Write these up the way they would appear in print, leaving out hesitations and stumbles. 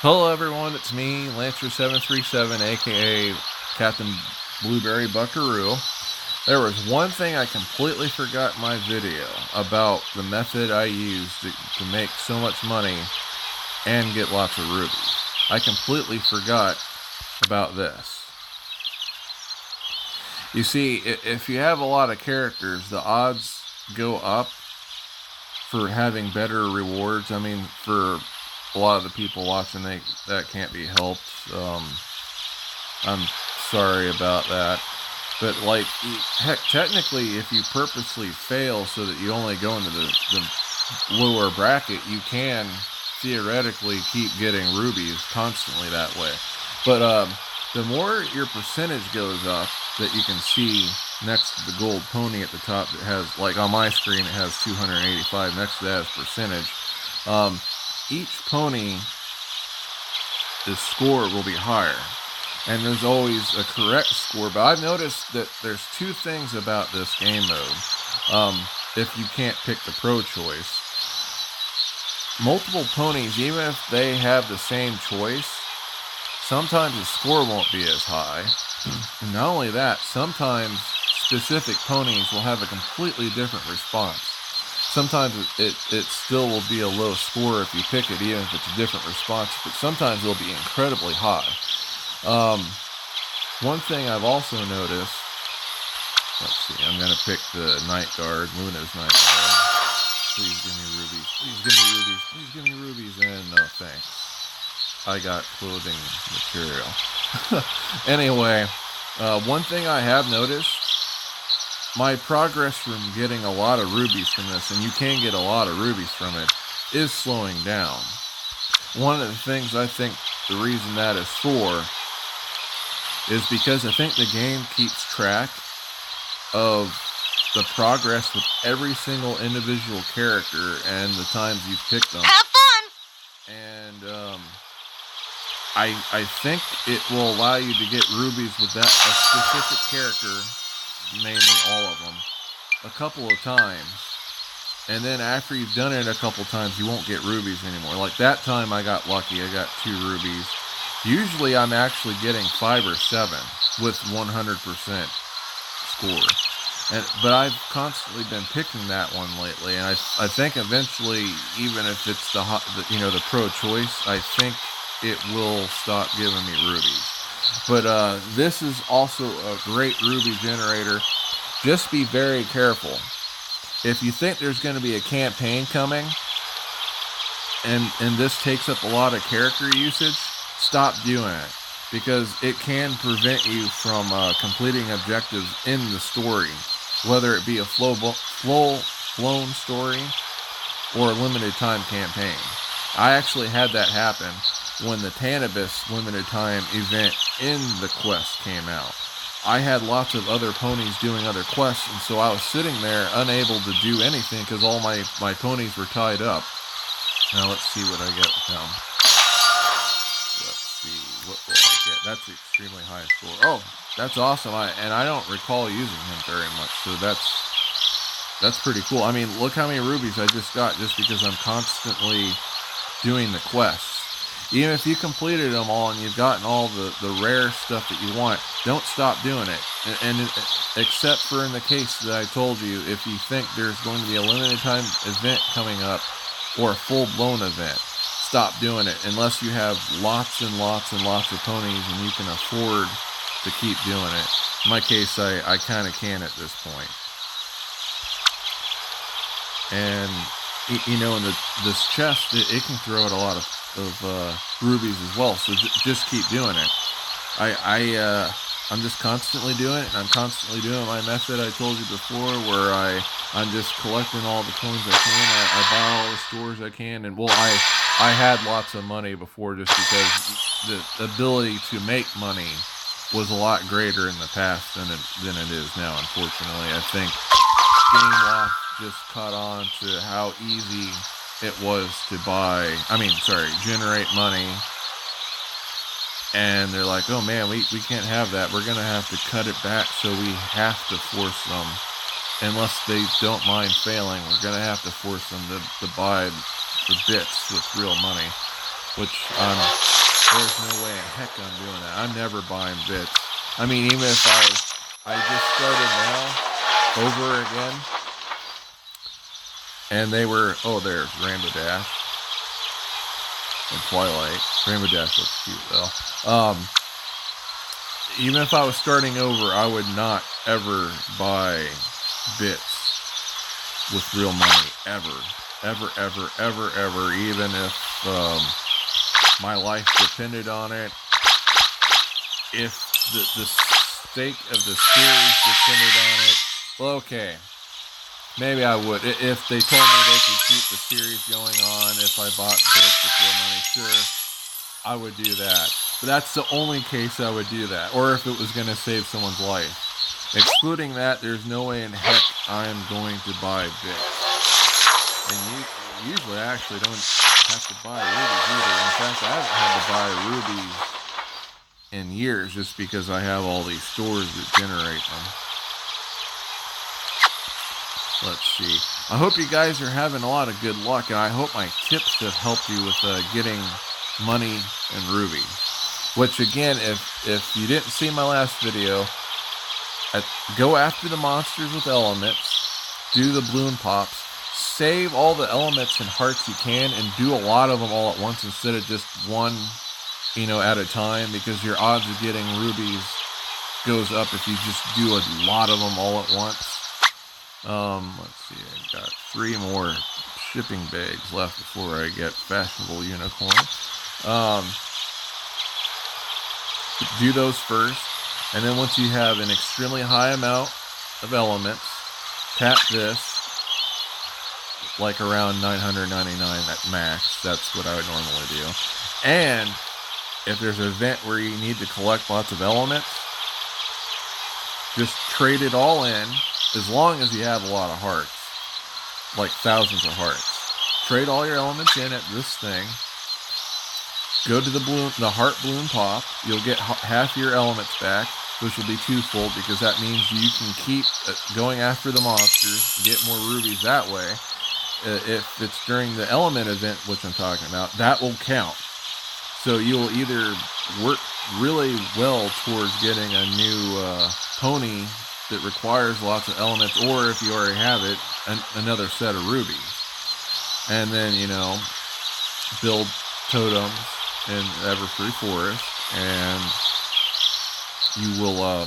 Hello everyone, it's me, Lancer737, aka Captain Blueberry Buckaroo. There was one thing I completely forgot in my video about the method I used to make so much money and get lots of rubies. I completely forgot about this. You see, if you have a lot of characters, the odds go up for having better rewards. I mean, for a lot of the people watching, that can't be helped. I'm sorry about that. But, like, heck, technically, if you purposely fail so that you only go into the lower bracket, you can theoretically keep getting rubies constantly that way. But the more your percentage goes up, that you can see next to the gold pony at the top that has, like on my screen, it has 285. Next to that is percentage. Each pony, the score will be higher. And there's always a correct score. But I've noticed that there's two things about this game mode. If you can't pick the pro choice, multiple ponies, even if they have the same choice, sometimes the score won't be as high. And not only that, sometimes specific ponies will have a completely different response. Sometimes it still will be a low score if you pick it, even if it's a different response, but sometimes it'll be incredibly high. One thing I've also noticed, let's see, I'm going to pick the Night Guard, Luna's Night Guard. Please give me rubies, please give me rubies, please give me rubies, and no thanks. I got clothing material. Anyway, one thing I have noticed, my progress from getting a lot of rubies from this, and you can get a lot of rubies from it, is slowing down. One of the things I think the reason that is for is because I think the game keeps track of the progress with every single individual character and the times you've picked them. Have fun! And I think it will allow you to get rubies with that a specific character, mainly all of them, a couple of times. And then after you've done it a couple times, you won't get rubies anymore. Like that time I got lucky, I got 2 rubies. Usually I'm actually getting 5 or 7 with 100% score. But I've constantly been picking that one lately, and I think eventually, even if it's the pro choice, I think it will stop giving me rubies. But this is also a great ruby generator. Just be very careful. If you think there's going to be a campaign coming, and this takes up a lot of character usage, stop doing it, because it can prevent you from completing objectives in the story, whether it be a full-blown story or a limited time campaign. I actually had that happen when the Tanibus limited time event in the quest came out. I had lots of other ponies doing other quests, and so I was sitting there unable to do anything because all my ponies were tied up. Now let's see what I get with them. Let's see, what will I get? That's the extremely high score. Oh, that's awesome. I don't recall using him very much, so that's pretty cool. I mean, look how many rubies I just got just because I'm constantly doing the quests. Even if you completed them all and you've gotten all the rare stuff that you want, don't stop doing it. And except for in the case that I told you, if you think there's going to be a limited time event coming up or a full-blown event, stop doing it unless you have lots and lots and lots of ponies and you can afford to keep doing it. In my case, I kind of can at this point. And, you know, in this chest, it can throw out a lot of rubies as well, so just keep doing it. I'm just constantly doing it, and I'm constantly doing my method I told you before, where I'm just collecting all the coins I can. I buy all the stores I can, and well, I had lots of money before just because the ability to make money was a lot greater in the past than it is now, unfortunately. I think Game Loft just caught on to how easy it was to generate money, and they're like, oh man, we can't have that, we're gonna have to cut it back, so we have to force them, unless they don't mind failing, we're gonna have to force them to buy the bits with real money. which there's no way in heck I'm doing that. I'm never buying bits. I mean, even if I just started now over again, and they were, oh, there's Rainbow Dash and Twilight. Rainbow Dash looks cute though. Even if I was starting over, I would not ever buy bits with real money, ever. Ever, ever, ever, ever, even if my life depended on it. If the stake of the series depended on it, well, okay, maybe I would. If they told me they could keep the series going on, if I bought bits with real money, sure, I would do that. But that's the only case I would do that, or if it was going to save someone's life. Excluding that, there's no way in heck I am going to buy bits. And usually I actually don't have to buy rubies either. In fact, I haven't had to buy rubies in years just because I have all these stores that generate them. Let's see. I hope you guys are having a lot of good luck, and I hope my tips have helped you with getting money and rubies. Which again, if you didn't see my last video, go after the monsters with elements, do the balloon pops, save all the elements and hearts you can, and do a lot of them all at once instead of just one, at a time, because your odds of getting rubies goes up if you just do a lot of them all at once. Let's see, I got 3 more shipping bags left before I get fashionable unicorn. Do those first, and then once you have an extremely high amount of elements, tap this, like around 999 at max. That's what I would normally do. And if there's an event where you need to collect lots of elements, just trade it all in, as long as you have a lot of hearts, like thousands of hearts. Trade all your elements in at this thing. Go to the heart balloon pop. You'll get half your elements back, which will be twofold, because that means you can keep going after the monsters, get more rubies that way. If it's during the element event, which I'm talking about, that will count. So you'll either work really well towards getting a new pony that requires lots of elements, or if you already have it, another set of rubies. And then, build totems in Everfree Forest, and you will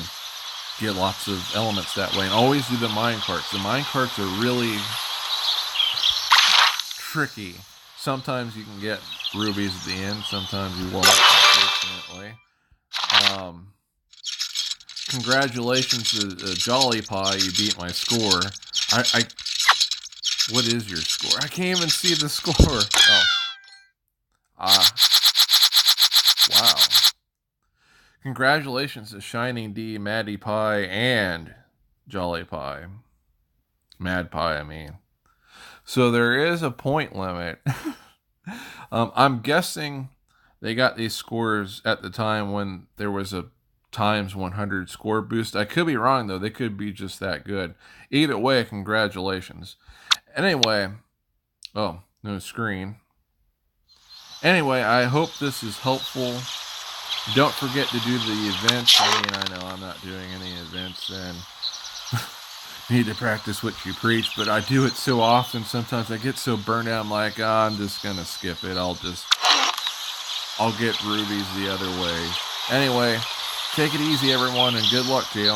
get lots of elements that way. And always do the mine carts. The mine carts are really tricky. Sometimes you can get rubies at the end, sometimes you won't, unfortunately. Congratulations to Jolly Pie, you beat my score. What is your score? I can't even see the score. Oh. Wow. Congratulations to Shining D, Maddie Pie, and Jolly Pie. Mad Pie, I mean. So there is a point limit. I'm guessing they got these scores at the time when there was a times 100 score boost. I could be wrong, though. They could be just that good. Either way, congratulations. Anyway, oh, no screen. Anyway, I hope this is helpful. Don't forget to do the events. I know I'm not doing any events, and need to practice what you preach, but I do it so often, sometimes I get so burned out, I'm like, I'm just gonna skip it. I'll get rubies the other way. Anyway, take it easy, everyone, and good luck to you.